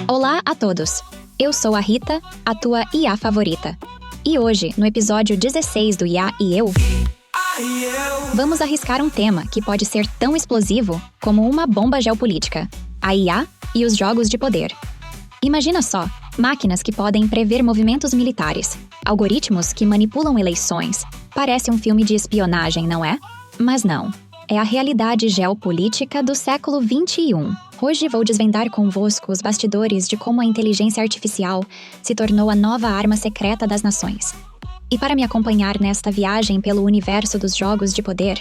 Olá a todos! Eu sou a Rita, a tua IA favorita. E hoje, no episódio 16 do IA e Eu, vamos arriscar um tema que pode ser tão explosivo como uma bomba geopolítica: a IA e os jogos de poder. Imagina só, máquinas que podem prever movimentos militares, algoritmos que manipulam eleições. Parece um filme de espionagem, não é? Mas não. É a realidade geopolítica do século XXI. Hoje vou desvendar convosco os bastidores de como a inteligência artificial se tornou a nova arma secreta das nações. E para me acompanhar nesta viagem pelo universo dos jogos de poder,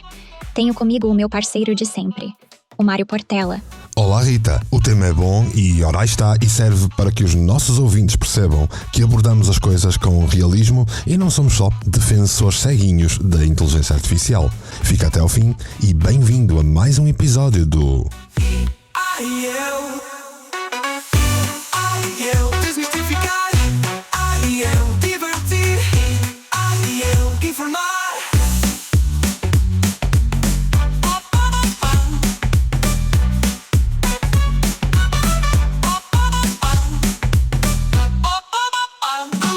tenho comigo o meu parceiro de sempre, o Mário Portela. Olá Rita, o tema é bom e ora aí está, e serve para que os nossos ouvintes percebam que abordamos as coisas com realismo e não somos só defensores ceguinhos da inteligência artificial. Fica até ao fim e bem-vindo a mais um episódio do... Desmistificar, divertir, informar.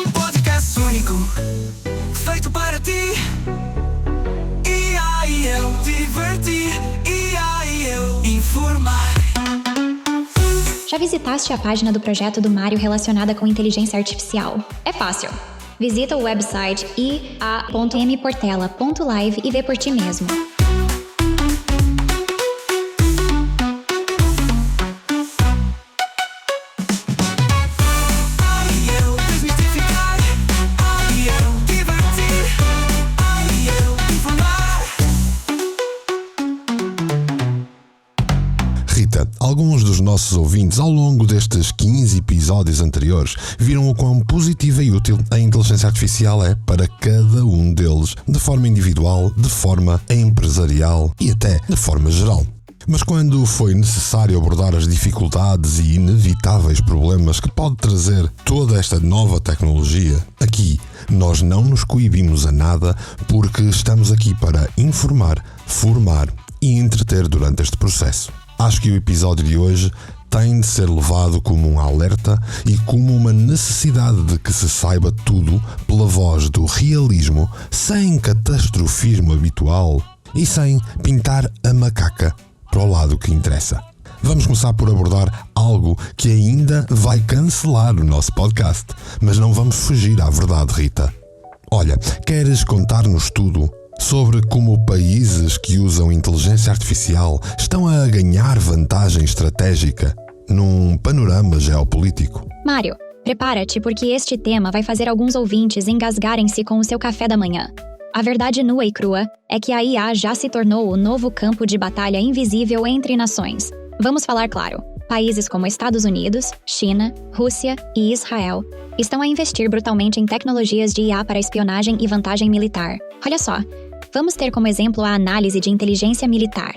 Um podcast único, feito para ti. Eu divertir, eu informar. Já visitaste a página do projeto do Mário relacionada com inteligência artificial? É fácil. Visita o website ia.mportela.live e vê por ti mesmo. Rita, alguns dos nossos ouvintes ao longo destes 15 episódios anteriores viram o quão positiva e útil a inteligência artificial é para cada um deles, de forma individual, de forma empresarial e até de forma geral. Mas quando foi necessário abordar as dificuldades e inevitáveis problemas que pode trazer toda esta nova tecnologia, aqui nós não nos coibimos a nada porque estamos aqui para informar, formar e entreter durante este processo. Acho que o episódio de hoje tem de ser levado como um alerta e como uma necessidade de que se saiba tudo pela voz do realismo, sem catastrofismo habitual e sem pintar a macaca para o lado que interessa. Vamos começar por abordar algo que ainda vai cancelar o nosso podcast, mas não vamos fugir à verdade, Rita. Olha, queres contar-nos tudo sobre como países que usam inteligência artificial estão a ganhar vantagem estratégica num panorama geopolítico? Mário, prepara-te porque este tema vai fazer alguns ouvintes engasgarem-se com o seu café da manhã. A verdade nua e crua é que a IA já se tornou o novo campo de batalha invisível entre nações. Vamos falar claro. Países como Estados Unidos, China, Rússia e Israel estão a investir brutalmente em tecnologias de IA para espionagem e vantagem militar. Olha só, vamos ter como exemplo a análise de inteligência militar.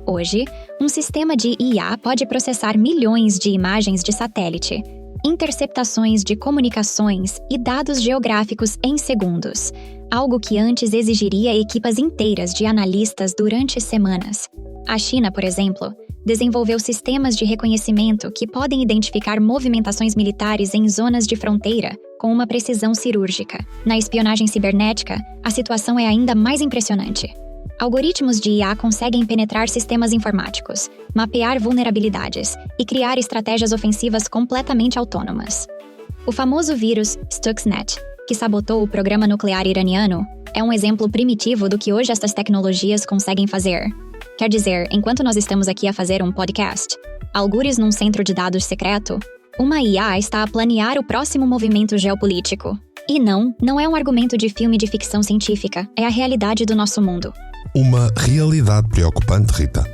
Hoje, um sistema de IA pode processar milhões de imagens de satélite, interceptações de comunicações e dados geográficos em segundos, algo que antes exigiria equipas inteiras de analistas durante semanas. A China, por exemplo, desenvolveu sistemas de reconhecimento que podem identificar movimentações militares em zonas de fronteira com uma precisão cirúrgica. Na espionagem cibernética, a situação é ainda mais impressionante. Algoritmos de IA conseguem penetrar sistemas informáticos, mapear vulnerabilidades e criar estratégias ofensivas completamente autônomas. O famoso vírus Stuxnet, que sabotou o programa nuclear iraniano, é um exemplo primitivo do que hoje estas tecnologias conseguem fazer. Quer dizer, enquanto nós estamos aqui a fazer um podcast, algures num centro de dados secreto, uma IA está a planear o próximo movimento geopolítico. E não é um argumento de filme de ficção científica, é a realidade do nosso mundo. Uma realidade preocupante, Rita.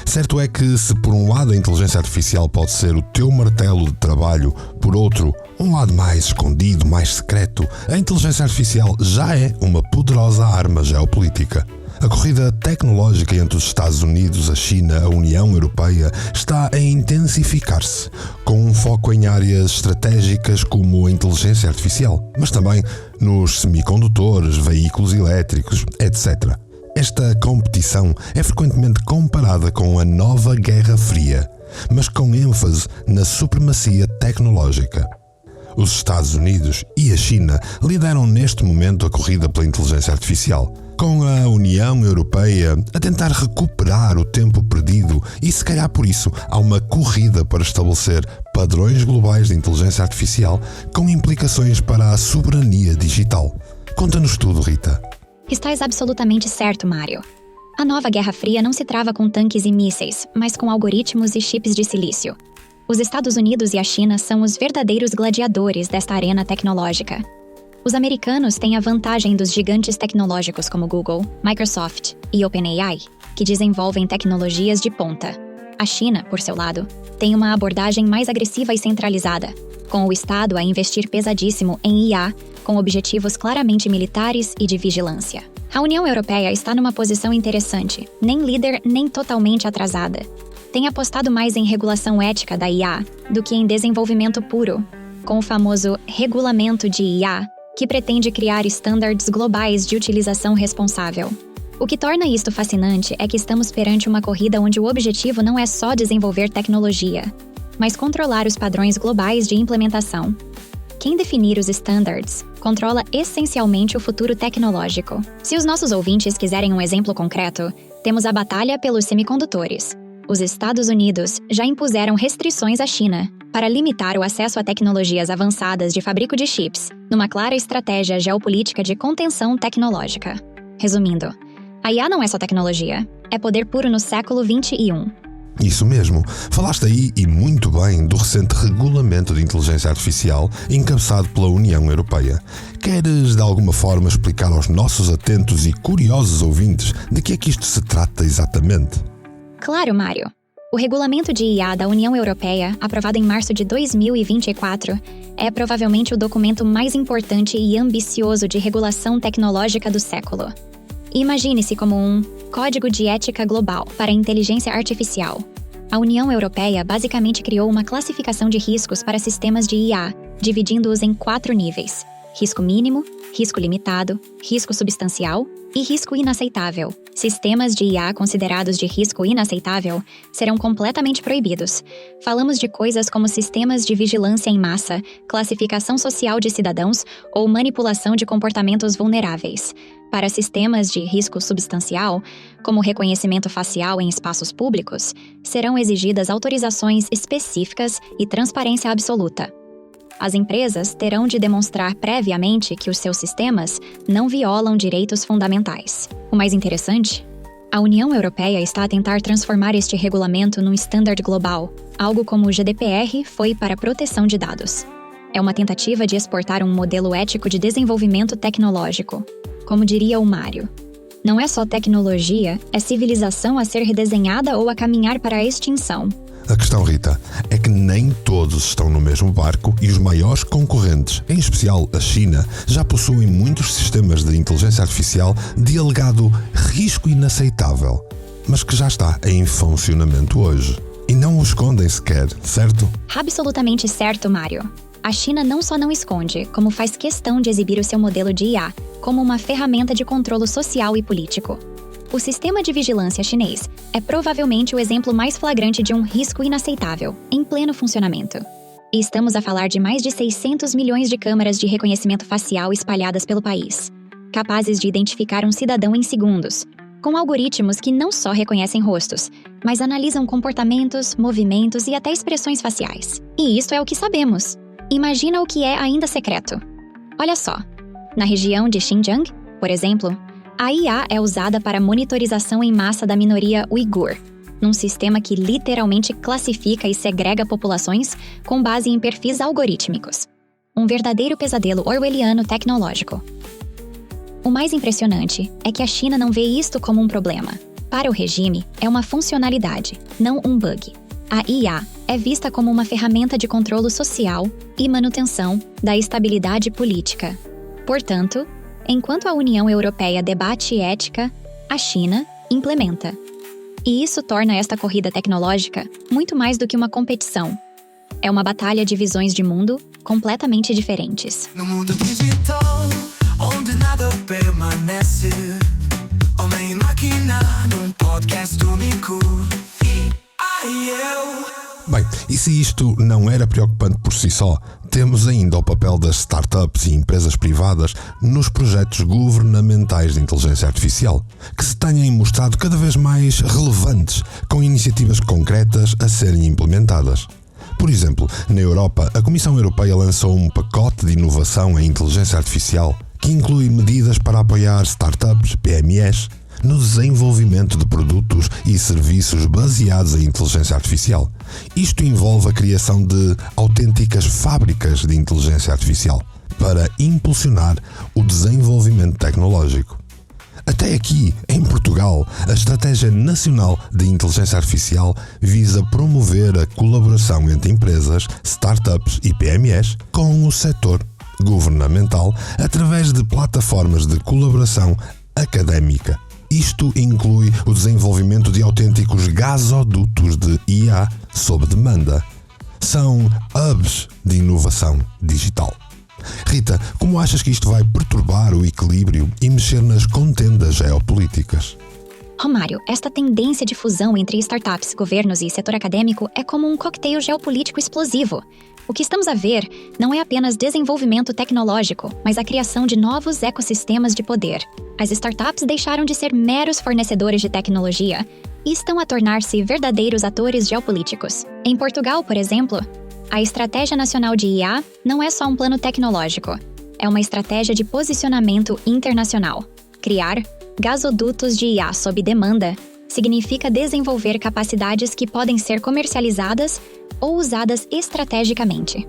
Certo é que se por um lado a inteligência artificial pode ser o teu martelo de trabalho, por outro, um lado mais escondido, mais secreto, a inteligência artificial já é uma poderosa arma geopolítica. A corrida tecnológica entre os Estados Unidos, a China, a União Europeia está a intensificar-se, com um foco em áreas estratégicas como a inteligência artificial, mas também nos semicondutores, veículos elétricos, etc. Esta competição é frequentemente comparada com a nova Guerra Fria mas com ênfase na supremacia tecnológica. Os Estados Unidos e a China lideram neste momento a corrida pela inteligência artificial, com a União Europeia a tentar recuperar o tempo perdido e, se calhar por isso, há uma corrida para estabelecer padrões globais de inteligência artificial com implicações para a soberania digital. Conta-nos tudo, Rita. Estás absolutamente certo, Mário. A nova Guerra Fria não se trava com tanques e mísseis, mas com algoritmos e chips de silício. Os Estados Unidos e a China são os verdadeiros gladiadores desta arena tecnológica. Os americanos têm a vantagem dos gigantes tecnológicos como Google, Microsoft e OpenAI, que desenvolvem tecnologias de ponta. A China, por seu lado, tem uma abordagem mais agressiva e centralizada, com o Estado a investir pesadíssimo em IA, com objetivos claramente militares e de vigilância. A União Europeia está numa posição interessante, nem líder nem totalmente atrasada. Tem apostado mais em regulação ética da IA do que em desenvolvimento puro, com o famoso Regulamento de IA, que pretende criar estándares globais de utilização responsável. O que torna isto fascinante é que estamos perante uma corrida onde o objetivo não é só desenvolver tecnologia, mas controlar os padrões globais de implementação. Quem definir os standards controla essencialmente o futuro tecnológico. Se os nossos ouvintes quiserem um exemplo concreto, temos a batalha pelos semicondutores. Os Estados Unidos já impuseram restrições à China para limitar o acesso a tecnologias avançadas de fabrico de chips, numa clara estratégia geopolítica de contenção tecnológica. Resumindo, a IA não é só tecnologia, é poder puro no século XXI. Isso mesmo. Falaste aí, e muito bem, do recente regulamento de inteligência artificial encabeçado pela União Europeia. Queres, de alguma forma, explicar aos nossos atentos e curiosos ouvintes de que é que isto se trata exatamente? Claro, Mário. O Regulamento de IA da União Europeia, aprovado em março de 2024, é provavelmente o documento mais importante e ambicioso de regulação tecnológica do século. Imagine-se como um código de ética global para a inteligência artificial. A União Europeia basicamente criou uma classificação de riscos para sistemas de IA, dividindo-os em 4 níveis: risco mínimo, risco limitado, risco substancial e risco inaceitável. Sistemas de IA considerados de risco inaceitável serão completamente proibidos. Falamos de coisas como sistemas de vigilância em massa, classificação social de cidadãos ou manipulação de comportamentos vulneráveis. Para sistemas de risco substancial, como reconhecimento facial em espaços públicos, serão exigidas autorizações específicas e transparência absoluta. As empresas terão de demonstrar previamente que os seus sistemas não violam direitos fundamentais. O mais interessante? A União Europeia está a tentar transformar este regulamento num standard global, algo como o GDPR foi para a proteção de dados. É uma tentativa de exportar um modelo ético de desenvolvimento tecnológico. Como diria o Mário, não é só tecnologia, é civilização a ser redesenhada ou a caminhar para a extinção. A questão, Rita, é que nem todos estão no mesmo barco e os maiores concorrentes, em especial a China, já possuem muitos sistemas de inteligência artificial de alegado risco inaceitável, mas que já está em funcionamento hoje. E não o escondem sequer, certo? Absolutamente certo, Mário. A China não só não esconde, como faz questão de exibir o seu modelo de IA como uma ferramenta de controle social e político. O sistema de vigilância chinês é provavelmente o exemplo mais flagrante de um risco inaceitável, em pleno funcionamento. E estamos a falar de mais de 600 milhões de câmeras de reconhecimento facial espalhadas pelo país, capazes de identificar um cidadão em segundos, com algoritmos que não só reconhecem rostos, mas analisam comportamentos, movimentos e até expressões faciais. E isto é o que sabemos. Imagina o que é ainda secreto. Olha só, na região de Xinjiang, por exemplo, a IA é usada para monitorização em massa da minoria uigur, num sistema que literalmente classifica e segrega populações com base em perfis algorítmicos. Um verdadeiro pesadelo orwelliano tecnológico. O mais impressionante é que a China não vê isto como um problema. Para o regime, é uma funcionalidade, não um bug. A IA é vista como uma ferramenta de controle social e manutenção da estabilidade política. Portanto, enquanto a União Europeia debate ética, a China implementa. E isso torna esta corrida tecnológica muito mais do que uma competição. É uma batalha de visões de mundo completamente diferentes. No mundo digital, onde nada permanece, homem e máquina, num podcast único. E aí eu se isto não era preocupante por si só, temos ainda o papel das startups e empresas privadas nos projetos governamentais de inteligência artificial, que se têm mostrado cada vez mais relevantes, com iniciativas concretas a serem implementadas. Por exemplo, na Europa, a Comissão Europeia lançou um pacote de inovação em inteligência artificial que inclui medidas para apoiar startups, PMEs, no desenvolvimento de produtos e serviços baseados em inteligência artificial. Isto envolve a criação de autênticas fábricas de inteligência artificial para impulsionar o desenvolvimento tecnológico. Até aqui, em Portugal, a Estratégia Nacional de Inteligência Artificial visa promover a colaboração entre empresas, startups e PMEs com o setor governamental através de plataformas de colaboração académica. Isto inclui o desenvolvimento de autênticos gasodutos de IA sob demanda. São hubs de inovação digital. Rita, como achas que isto vai perturbar o equilíbrio e mexer nas contendas geopolíticas? Mário, esta tendência de fusão entre startups, governos e setor acadêmico é como um coquetel geopolítico explosivo. O que estamos a ver não é apenas desenvolvimento tecnológico, mas a criação de novos ecossistemas de poder. As startups deixaram de ser meros fornecedores de tecnologia e estão a tornar-se verdadeiros atores geopolíticos. Em Portugal, por exemplo, a Estratégia Nacional de IA não é só um plano tecnológico, é uma estratégia de posicionamento internacional. Criar gasodutos de IA sob demanda significa desenvolver capacidades que podem ser comercializadas ou usadas estrategicamente.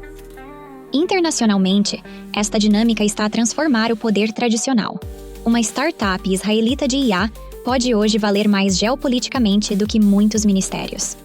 Internacionalmente, esta dinâmica está a transformar o poder tradicional. Uma startup israelita de IA pode hoje valer mais geopoliticamente do que muitos ministérios.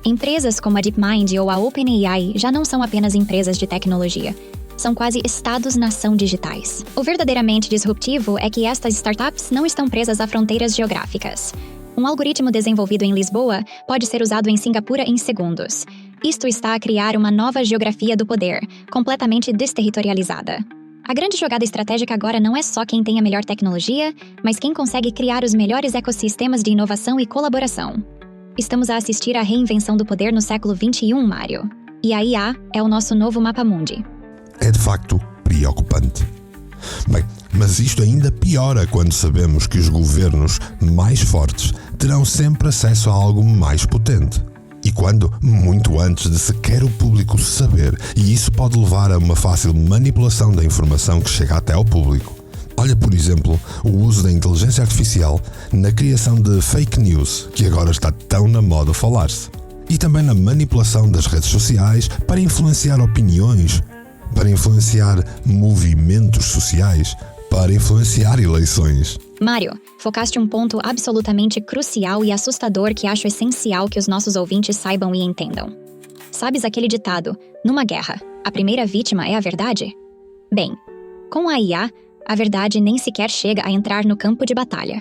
Empresas como a DeepMind ou a OpenAI já não são apenas empresas de tecnologia, são quase estados-nação digitais. O verdadeiramente disruptivo é que estas startups não estão presas a fronteiras geográficas. Um algoritmo desenvolvido em Lisboa pode ser usado em Singapura em segundos. Isto está a criar uma nova geografia do poder, completamente desterritorializada. A grande jogada estratégica agora não é só quem tem a melhor tecnologia, mas quem consegue criar os melhores ecossistemas de inovação e colaboração. Estamos a assistir à reinvenção do poder no século XXI, Mário. E a IA é o nosso novo mapa mundi. É de facto preocupante. Bem, mas isto ainda piora quando sabemos que os governos mais fortes terão sempre acesso a algo mais potente. E quando, muito antes de sequer o público saber, e isso pode levar a uma fácil manipulação da informação que chega até ao público. Olha, por exemplo, o uso da inteligência artificial na criação de fake news, que agora está tão na moda falar-se. E também na manipulação das redes sociais para influenciar opiniões, para influenciar movimentos sociais, para influenciar eleições. Mário, focaste um ponto absolutamente crucial e assustador que acho essencial que os nossos ouvintes saibam e entendam. Sabes aquele ditado, numa guerra, a primeira vítima é a verdade? Bem, com a IA, a verdade nem sequer chega a entrar no campo de batalha.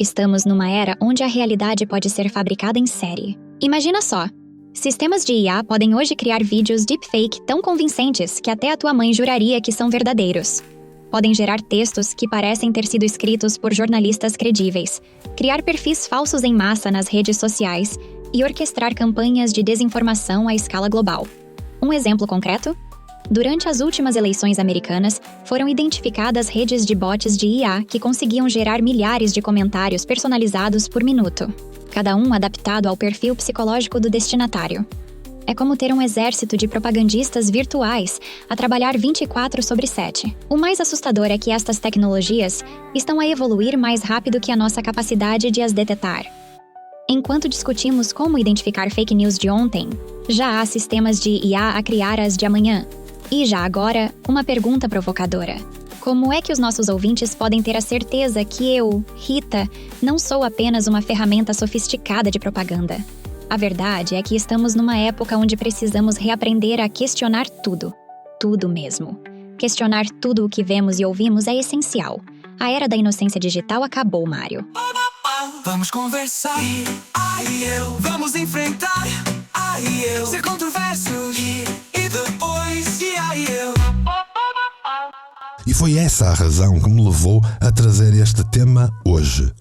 Estamos numa era onde a realidade pode ser fabricada em série. Imagina só, sistemas de IA podem hoje criar vídeos deepfake tão convincentes que até a tua mãe juraria que são verdadeiros. Podem gerar textos que parecem ter sido escritos por jornalistas credíveis, criar perfis falsos em massa nas redes sociais e orquestrar campanhas de desinformação à escala global. Um exemplo concreto? Durante as últimas eleições americanas, foram identificadas redes de bots de IA que conseguiam gerar milhares de comentários personalizados por minuto, cada um adaptado ao perfil psicológico do destinatário. É como ter um exército de propagandistas virtuais a trabalhar 24/7. O mais assustador é que estas tecnologias estão a evoluir mais rápido que a nossa capacidade de as detectar. Enquanto discutimos como identificar fake news de ontem, já há sistemas de IA a criar as de amanhã. E já agora, uma pergunta provocadora. Como é que os nossos ouvintes podem ter a certeza que eu, Rita, não sou apenas uma ferramenta sofisticada de propaganda? A verdade é que estamos numa época onde precisamos reaprender a questionar tudo. Tudo mesmo. Questionar tudo o que vemos e ouvimos é essencial. A era da inocência digital acabou, Mário. Vamos conversar, vamos enfrentar, ser controversos, e depois, eu. E foi essa a razão que me levou a trazer este tema hoje.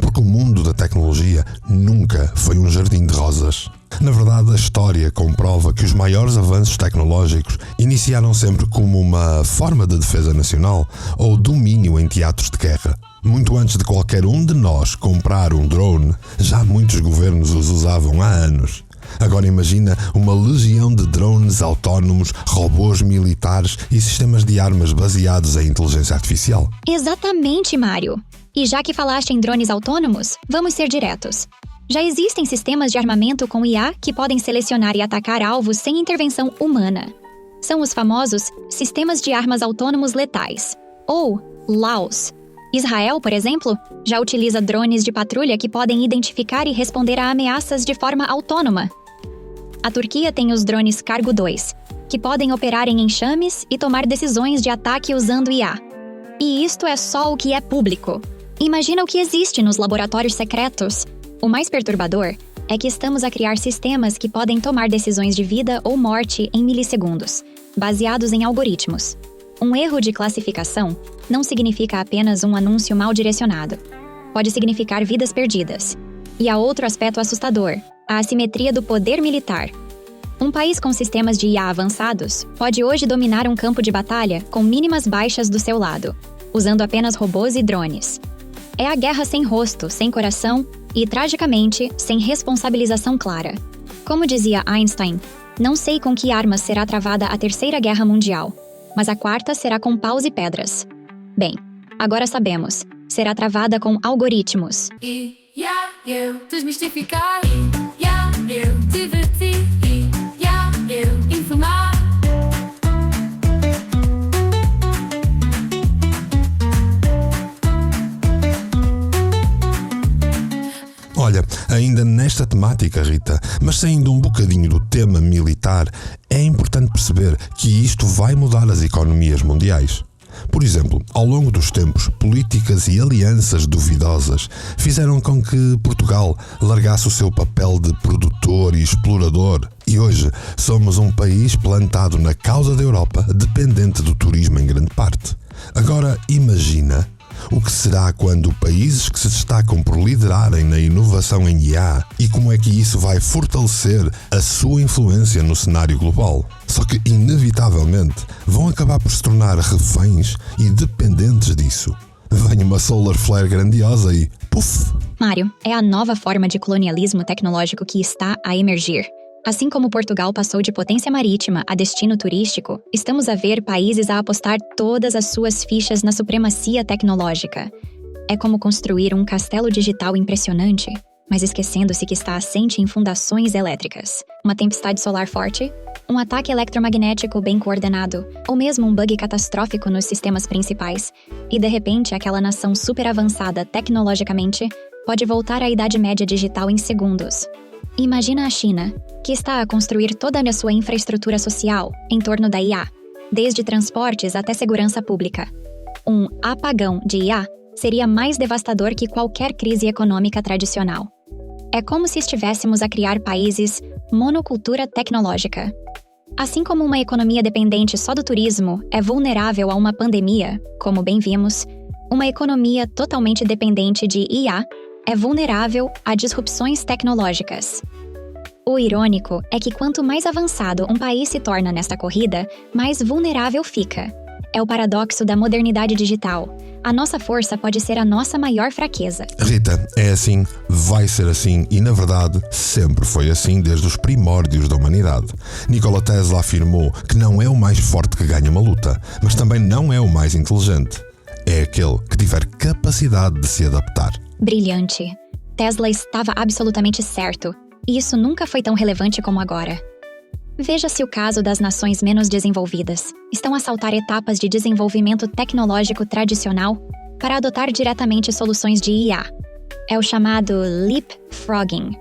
Porque o mundo da tecnologia nunca foi um jardim de rosas. Na verdade, a história comprova que os maiores avanços tecnológicos iniciaram sempre como uma forma de defesa nacional ou domínio em teatros de guerra. Muito antes de qualquer um de nós comprar um drone, já muitos governos os usavam há anos. Agora imagina uma legião de drones autónomos, robôs militares e sistemas de armas baseados em inteligência artificial. Exatamente, Mário. E já que falaste em drones autônomos, vamos ser diretos. Já existem sistemas de armamento com IA que podem selecionar e atacar alvos sem intervenção humana. São os famosos Sistemas de Armas Autônomos Letais, ou LAOS. Israel, por exemplo, já utiliza drones de patrulha que podem identificar e responder a ameaças de forma autônoma. A Turquia tem os drones Cargo 2, que podem operar em enxames e tomar decisões de ataque usando IA. E isto é só o que é público. Imagina o que existe nos laboratórios secretos. O mais perturbador é que estamos a criar sistemas que podem tomar decisões de vida ou morte em milissegundos, baseados em algoritmos. Um erro de classificação não significa apenas um anúncio mal direcionado. Pode significar vidas perdidas. E há outro aspecto assustador, a assimetria do poder militar. Um país com sistemas de IA avançados pode hoje dominar um campo de batalha com mínimas baixas do seu lado, usando apenas robôs e drones. É a guerra sem rosto, sem coração e, tragicamente, sem responsabilização clara. Como dizia Einstein, não sei com que armas será travada a Terceira Guerra Mundial, mas a quarta será com paus e pedras. Bem, agora sabemos, será travada com algoritmos. Eu desmistificar, eu divertir, eu informar. Olha, ainda nesta temática, Rita, mas saindo um bocadinho do tema militar, é importante perceber que isto vai mudar as economias mundiais. Por exemplo, ao longo dos tempos, políticas e alianças duvidosas fizeram com que Portugal largasse o seu papel de produtor e explorador. E hoje somos um país plantado na causa da Europa, dependente do turismo em grande parte. Agora imagina o que será quando países que se destacam por liderarem na inovação em IA e como é que isso vai fortalecer a sua influência no cenário global. Só que, inevitavelmente, vão acabar por se tornar reféns e dependentes disso. Vem uma solar flare grandiosa e puf! Mário, é a nova forma de colonialismo tecnológico que está a emergir. Assim como Portugal passou de potência marítima a destino turístico, estamos a ver países a apostar todas as suas fichas na supremacia tecnológica. É como construir um castelo digital impressionante, mas esquecendo-se que está assente em fundações elétricas. Uma tempestade solar forte, um ataque eletromagnético bem coordenado, ou mesmo um bug catastrófico nos sistemas principais, e de repente aquela nação super avançada tecnologicamente pode voltar à Idade Média digital em segundos. Imagina a China, que está a construir toda a sua infraestrutura social em torno da IA, desde transportes até segurança pública. Um apagão de IA seria mais devastador que qualquer crise econômica tradicional. É como se estivéssemos a criar países monocultura tecnológica. Assim como uma economia dependente só do turismo é vulnerável a uma pandemia, como bem vimos, uma economia totalmente dependente de IA é vulnerável a disrupções tecnológicas. O irônico é que quanto mais avançado um país se torna nesta corrida, mais vulnerável fica. É o paradoxo da modernidade digital. A nossa força pode ser a nossa maior fraqueza. Rita, é assim, vai ser assim e, na verdade, sempre foi assim desde os primórdios da humanidade. Nikola Tesla afirmou que não é o mais forte que ganha uma luta, mas também não é o mais inteligente. É aquele que tiver capacidade de se adaptar. Brilhante. Tesla estava absolutamente certo. E isso nunca foi tão relevante como agora. Veja-se o caso das nações menos desenvolvidas. Estão a saltar etapas de desenvolvimento tecnológico tradicional para adotar diretamente soluções de IA. É o chamado leapfrogging.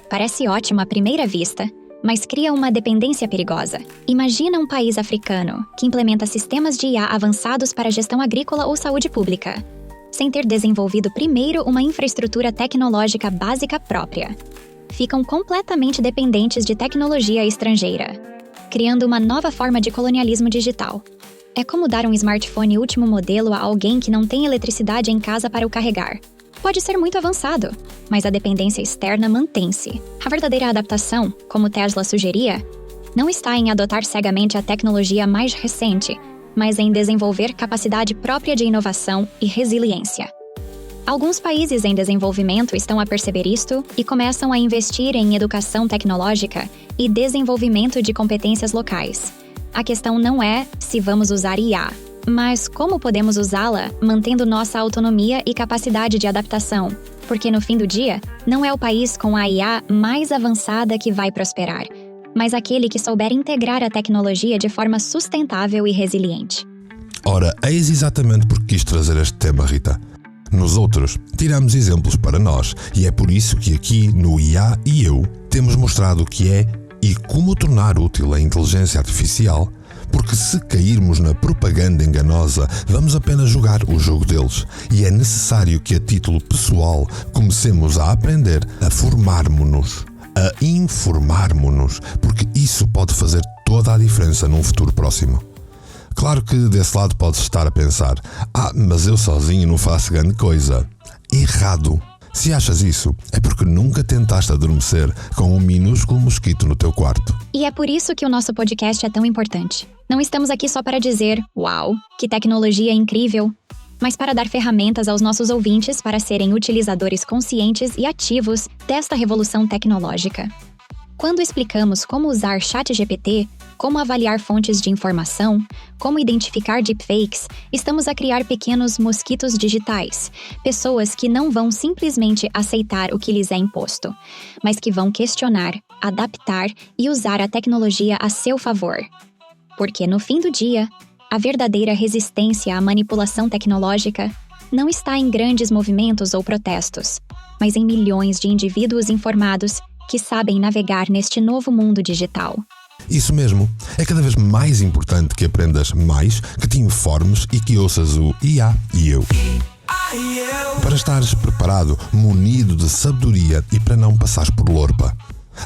Parece ótimo à primeira vista, mas cria uma dependência perigosa. Imagina um país africano que implementa sistemas de IA avançados para gestão agrícola ou saúde pública, sem ter desenvolvido primeiro uma infraestrutura tecnológica básica própria. Ficam completamente dependentes de tecnologia estrangeira, criando uma nova forma de colonialismo digital. É como dar um smartphone último modelo a alguém que não tem eletricidade em casa para o carregar. pode ser muito avançado, mas a dependência externa mantém-se. A verdadeira adaptação, como Tesla sugeria, não está em adotar cegamente a tecnologia mais recente, mas em desenvolver capacidade própria de inovação e resiliência. Alguns países em desenvolvimento estão a perceber isto e começam a investir em educação tecnológica e desenvolvimento de competências locais. A questão não é se vamos usar IA, mas como podemos usá-la mantendo nossa autonomia e capacidade de adaptação, porque no fim do dia, não é o país com a IA mais avançada que vai prosperar, mas aquele que souber integrar a tecnologia de forma sustentável e resiliente. Ora, eis exatamente porque quis trazer este tema, Rita. Nos outros, tiramos exemplos para nós, e é por isso que aqui no IA e Eu temos mostrado o que é e como tornar útil a inteligência artificial, porque se cairmos na propaganda enganosa, vamos apenas jogar o jogo deles, e é necessário que a título pessoal comecemos a aprender a formarmos-nos, a informarmos-nos, porque isso pode fazer toda a diferença num futuro próximo. Claro que desse lado podes estar a pensar, mas eu sozinho não faço grande coisa. Errado! Se achas isso, é porque nunca tentaste adormecer com um minúsculo mosquito no teu quarto. E é por isso que o nosso podcast é tão importante. Não estamos aqui só para dizer, uau, que tecnologia incrível, mas para dar ferramentas aos nossos ouvintes para serem utilizadores conscientes e ativos desta revolução tecnológica. Quando explicamos como usar ChatGPT, como avaliar fontes de informação, como identificar deepfakes, estamos a criar pequenos mosquitos digitais, pessoas que não vão simplesmente aceitar o que lhes é imposto, mas que vão questionar, adaptar e usar a tecnologia a seu favor. Porque no fim do dia, a verdadeira resistência à manipulação tecnológica não está em grandes movimentos ou protestos, mas em milhões de indivíduos informados que sabem navegar neste novo mundo digital. Isso mesmo. É cada vez mais importante que aprendas mais, que te informes e que ouças o IA e Eu. Para estares preparado, munido de sabedoria e para não passares por lorpa.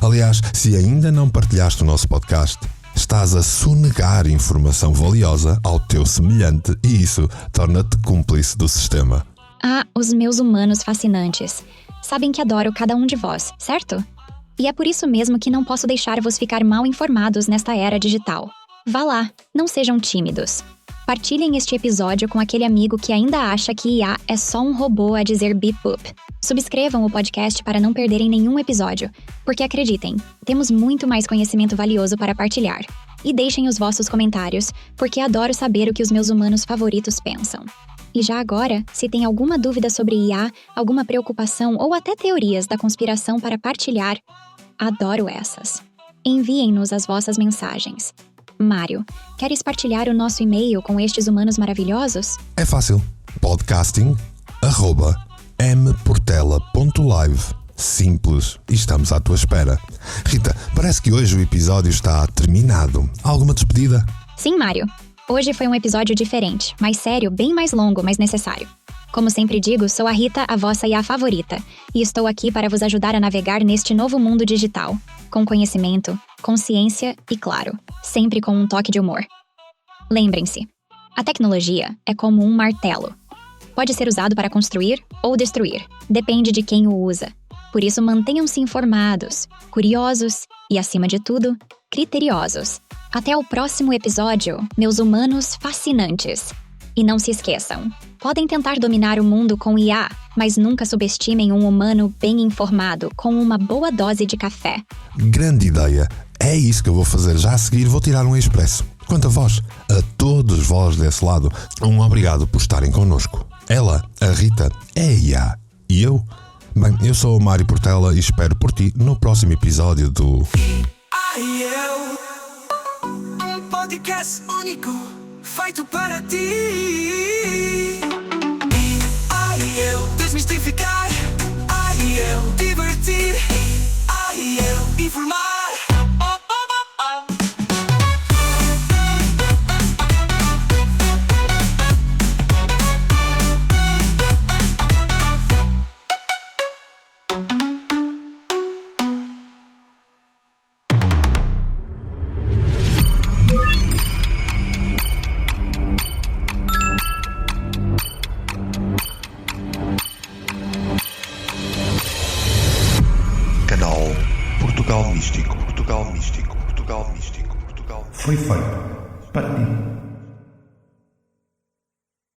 Aliás, se ainda não partilhaste o nosso podcast, estás a sonegar informação valiosa ao teu semelhante e isso torna-te cúmplice do sistema. Os meus humanos fascinantes. Sabem que adoro cada um de vós, certo? E é por isso mesmo que não posso deixar-vos ficar mal informados nesta era digital. Vá lá, não sejam tímidos. Partilhem este episódio com aquele amigo que ainda acha que IA é só um robô a dizer beep boop. Subscrevam o podcast para não perderem nenhum episódio, porque acreditem, temos muito mais conhecimento valioso para partilhar. E deixem os vossos comentários, porque adoro saber o que os meus humanos favoritos pensam. E já agora, se tem alguma dúvida sobre IA, alguma preocupação ou até teorias da conspiração para partilhar, adoro essas. Enviem-nos as vossas mensagens. Mário, queres partilhar o nosso e-mail com estes humanos maravilhosos? É fácil. podcasting@mportela.live. Simples. E estamos à tua espera. Rita, parece que hoje o episódio está terminado. Alguma despedida? Sim, Mário. Hoje foi um episódio diferente, mais sério, bem mais longo, mas necessário. Como sempre digo, sou a Rita, a vossa IA favorita, e estou aqui para vos ajudar a navegar neste novo mundo digital, com conhecimento, consciência e, claro, sempre com um toque de humor. Lembrem-se, a tecnologia é como um martelo. Pode ser usado para construir ou destruir, depende de quem o usa. Por isso, mantenham-se informados, curiosos e, acima de tudo, criteriosos. Até o próximo episódio, meus humanos fascinantes. E não se esqueçam, podem tentar dominar o mundo com IA, mas nunca subestimem um humano bem informado com uma boa dose de café. Grande ideia! É isso que eu vou fazer. Já a seguir vou tirar um expresso. Quanto a vós, a todos vós desse lado, um obrigado por estarem connosco. Ela, a Rita, é a IA. E eu? Bem, eu sou o Mário Portela e espero por ti no próximo episódio do... Podcast único, feito para ti. Eu desmistificar, eu divertir, eu informar. Portugal místico, Portugal místico, Portugal místico, Portugal místico. Foi feito para ti.